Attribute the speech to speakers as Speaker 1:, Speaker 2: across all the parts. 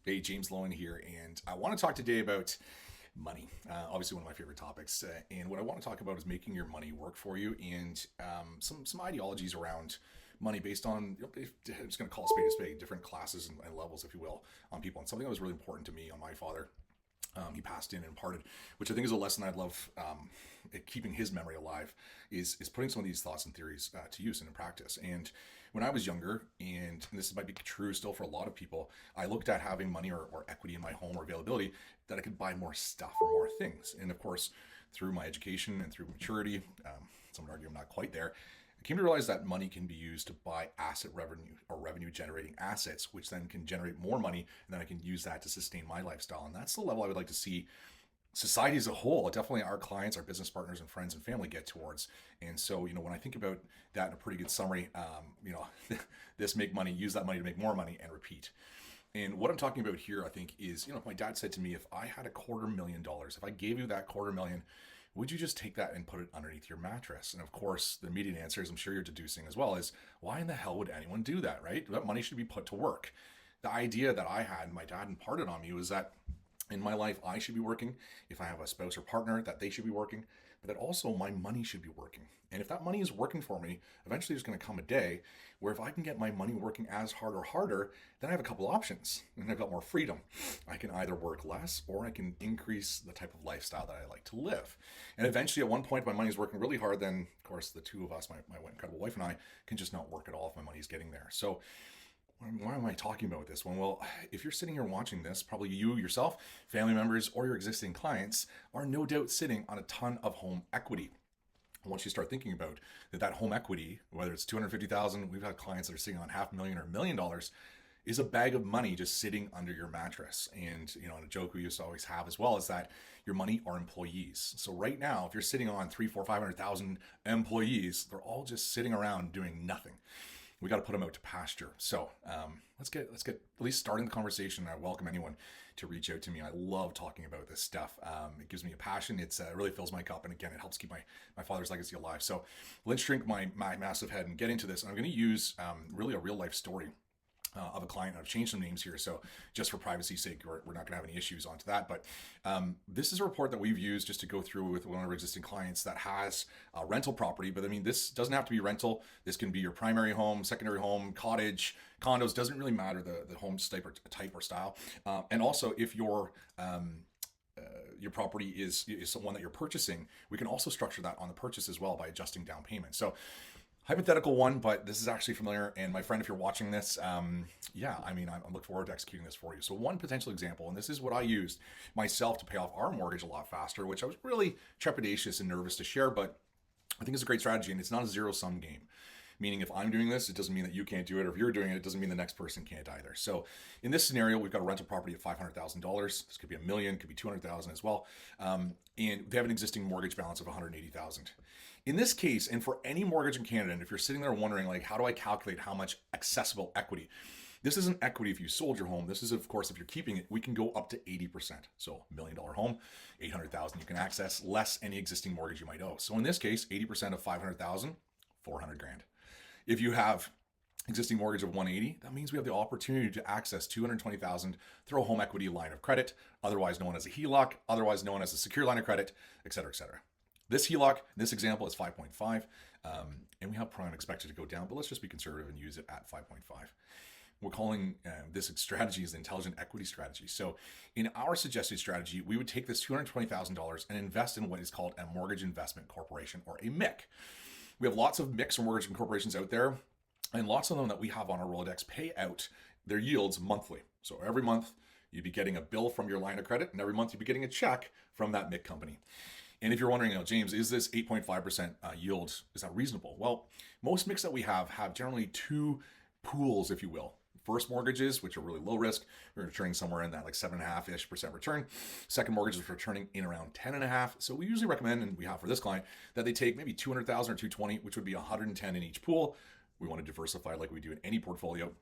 Speaker 1: Hey, James Lowen here, and I want to talk today about money. Obviously, one of my favorite topics. And what I want to talk about is making your money work for you, and some ideologies around money based on, I'm just going to call a spade, different classes and levels, if you will, on people. And something that was really important to me on my father. He passed in and imparted, which I think is a lesson I'd love at keeping his memory alive, is putting some of these thoughts and theories to use and in practice. And when I was younger, and this might be true still for a lot of people, I looked at having money or equity in my home or availability that I could buy more stuff or more things. And of course, through my education and through maturity, some would argue I'm not quite there. I came to realize that money can be used to buy asset revenue or revenue generating assets, which then can generate more money, and then I can use that to sustain my lifestyle. And that's the level I would like to see society as a whole, definitely our clients, our business partners, and friends and family get towards. And so, when I think about that in a pretty good summary, this make money, use that money to make more money, and repeat. And what I'm talking about here, I think, is, my dad said to me, if I had $250,000, if I gave you that 250,000, would you just take that and put it underneath your mattress? And of course, the immediate answer, as I'm sure you're deducing as well, is why in the hell would anyone do that, right? That money should be put to work. The idea that I had, my dad imparted on me, was that in my life, I should be working. If I have a spouse or partner, that they should be working, but that also my money should be working. And if that money is working for me, eventually there's going to come a day where if I can get my money working as hard or harder, then I have a couple options and I've got more freedom. I can either work less or I can increase the type of lifestyle that I like to live. And eventually, at one point, my money's working really hard. Then, of course, the two of us, my incredible wife and I, can just not work at all if my money's getting there. So, why am I talking about this one? Well, if you're sitting here watching this, probably you yourself, family members, or your existing clients are no doubt sitting on a ton of home equity. Once you start thinking about that home equity, whether it's 250,000, we've had clients that are sitting on $500,000 or $1 million, is a bag of money just sitting under your mattress. And and a joke we used to always have as well is that your money are employees. So right now, if you're sitting on 3, 4, 500,000 employees, they're all just sitting around doing nothing. We got to put them out to pasture. So let's get at least starting the conversation. I welcome anyone to reach out to me. I love talking about this stuff. It gives me a passion. It really fills my cup, and again, it helps keep my father's legacy alive. So let's shrink my massive head and get into this. And I'm going to use really a real life story of a client. I've changed some names here, so just for privacy's sake, we're not going to have any issues onto that. But this is a report that we've used just to go through with one of our existing clients that has a rental property. But I mean, this doesn't have to be rental. This can be your primary home, secondary home, cottage, condos. Doesn't really matter the home type or style. And also, if your property is one that you're purchasing, we can also structure that on the purchase as well by adjusting down payment. So hypothetical one, but this is actually familiar. And my friend, if you're watching this, yeah, I mean, I'm looking forward to executing this for you. So one potential example, and this is what I used myself to pay off our mortgage a lot faster, which I was really trepidatious and nervous to share, but I think it's a great strategy, and it's not a zero-sum game. Meaning, if I'm doing this, it doesn't mean that you can't do it, or if you're doing it, it doesn't mean the next person can't either. So, in this scenario, we've got a rental property at $500,000. This could be $1 million, could be $200,000 as well, and they have an existing mortgage balance of $180,000. In this case, and for any mortgage in Canada, and if you're sitting there wondering, like, how do I calculate how much accessible equity? This isn't equity if you sold your home. This is, of course, if you're keeping it, we can go up to 80%. So, $1 million home, 800,000 you can access, less any existing mortgage you might owe. So, in this case, 80% of 500,000, 400 grand. If you have existing mortgage of 180, that means we have the opportunity to access 220,000 through a home equity line of credit, otherwise known as a HELOC, otherwise known as a secure line of credit, et cetera, et cetera. This HELOC, in this example, is 5.5, and we have prime expected to go down, but let's just be conservative and use it at 5.5. We're calling this strategy is the intelligent equity strategy. So in our suggested strategy, we would take this $220,000 and invest in what is called a mortgage investment corporation, or a MIC. We have lots of MICs or mortgage corporations out there, and lots of them that we have on our Rolodex pay out their yields monthly. So every month you'd be getting a bill from your line of credit, and every month you'd be getting a check from that MIC company. And if you're wondering, James, is this 8.5% yield, is that reasonable? Well, most MICs that we have generally two pools, if you will. First mortgages, which are really low risk, we're returning somewhere in that like 7.5% return. Second mortgages returning in around 10.5. So we usually recommend, and we have for this client, that they take maybe 200,000 or 220, which would be 110 in each pool. We want to diversify like we do in any portfolio.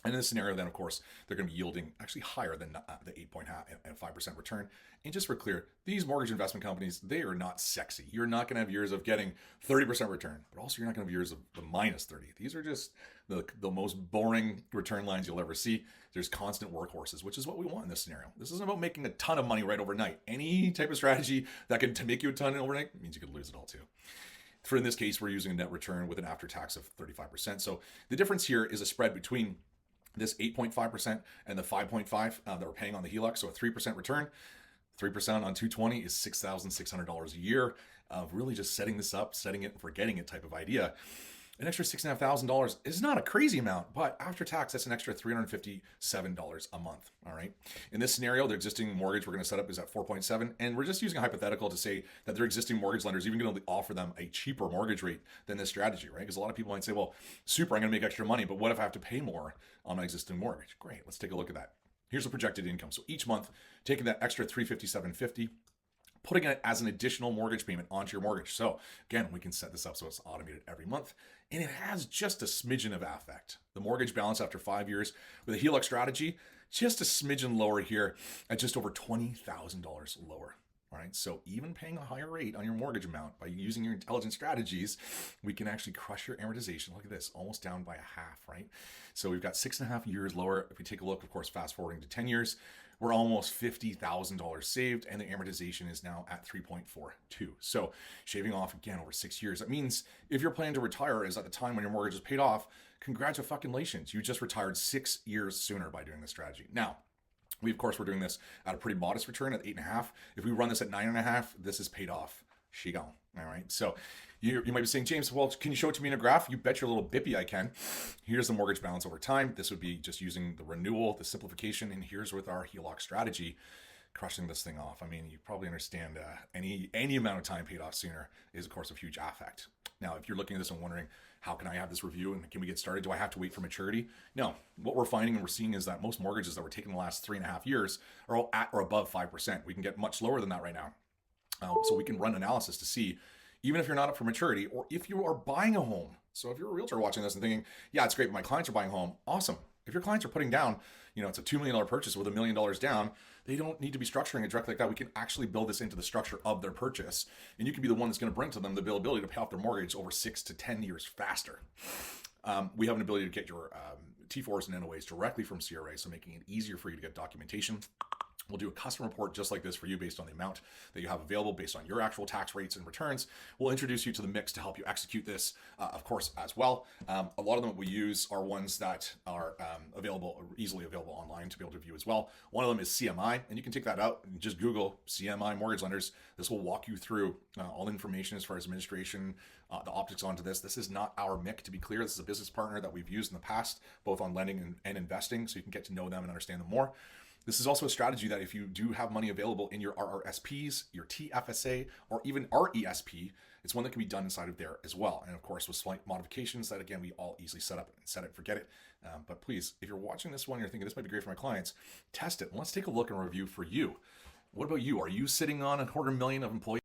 Speaker 1: And in this scenario, then, of course, they're going to be yielding actually higher than the 8.5% return. And just for clear, these mortgage investment companies, they are not sexy. You're not going to have years of getting 30% return, but also you're not going to have years of the minus 30. These are just the most boring return lines you'll ever see. There's constant workhorses, which is what we want in this scenario. This isn't about making a ton of money right overnight. Any type of strategy that can make you a ton overnight means you could lose it all too. For in this case, we're using a net return with an after-tax of 35%. So the difference here is a spread between this 8.5% and the 5.5 that we're paying on the HELOC. So a 3% return, 3% on 220 is $6,600 a year of really just setting this up, setting it and forgetting it type of idea. An extra $6,500 is not a crazy amount, but after tax, that's an extra $357 a month. All right. In this scenario, the existing mortgage we're going to set up is at 4.7, and we're just using a hypothetical to say that their existing mortgage lenders even going to offer them a cheaper mortgage rate than this strategy, right? Because a lot of people might say, well, super, I'm going to make extra money, but what if I have to pay more on my existing mortgage? Great. Let's take a look at that. Here's the projected income. So each month, taking that extra $357.50, putting it as an additional mortgage payment onto your mortgage. So again, we can set this up so it's automated every month, and it has just a smidgen of affect. The mortgage balance after 5 years with a HELOC strategy, just a smidgen lower here at just over $20,000 lower. All right, so even paying a higher rate on your mortgage amount by using your intelligent strategies, we can actually crush your amortization. Look at this, almost down by a half, right? So we've got 6.5 years lower. If we take a look, of course, fast forwarding to 10 years, we're almost $50,000 saved, and the amortization is now at 3.42. So shaving off again over 6 years. That means if your plan to retire is at the time when your mortgage is paid off, congratulations, you just retired 6 years sooner by doing this strategy. Now, of course, we're doing this at a pretty modest return at 8.5. If we run this at 9.5, this is paid off. Shigon. All right. So you might be saying, James, well, can you show it to me in a graph? You bet your little bippy I can. Here's the mortgage balance over time. This would be just using the renewal, the simplification, and here's with our HELOC strategy, crushing this thing off. I mean, you probably understand any amount of time paid off sooner is, of course, a huge affect. Now, if you're looking at this and wondering, how can I have this review and can we get started? Do I have to wait for maturity? No. What we're finding and we're seeing is that most mortgages that were taken in the last 3.5 years are all at or above 5%. We can get much lower than that right now. So we can run analysis to see, even if you're not up for maturity or if you are buying a home. So if you're a realtor watching this and thinking, yeah, it's great, but my clients are buying a home. Awesome. If your clients are putting down, it's a $2 million purchase with $1 million down, they don't need to be structuring it directly like that. We can actually build this into the structure of their purchase. And you can be the one that's going to bring to them the ability to pay off their mortgage over 6 to 10 years faster. We have an ability to get your T4s and NOAs directly from CRA, so making it easier for you to get documentation. We'll do a custom report just like this for you based on the amount that you have available, based on your actual tax rates and returns. We'll introduce you to the mix to help you execute this, of course, as well. A lot of them that we use are ones that are easily available online to be able to view as well. One of them is CMI, and you can take that out and just Google CMI mortgage lenders. This will walk you through all the information as far as administration, the optics onto this. This is not our MIC, to be clear. This is a business partner that we've used in the past, both on lending and investing, so you can get to know them and understand them more. This is also a strategy that if you do have money available in your RRSPs, your TFSA, or even RESP, it's one that can be done inside of there as well. And of course, with slight modifications that, again, we all easily set up and set it, forget it. But please, if you're watching this one, you're thinking this might be great for my clients, test it. And let's take a look and review for you. What about you? Are you sitting on $250,000 of employees?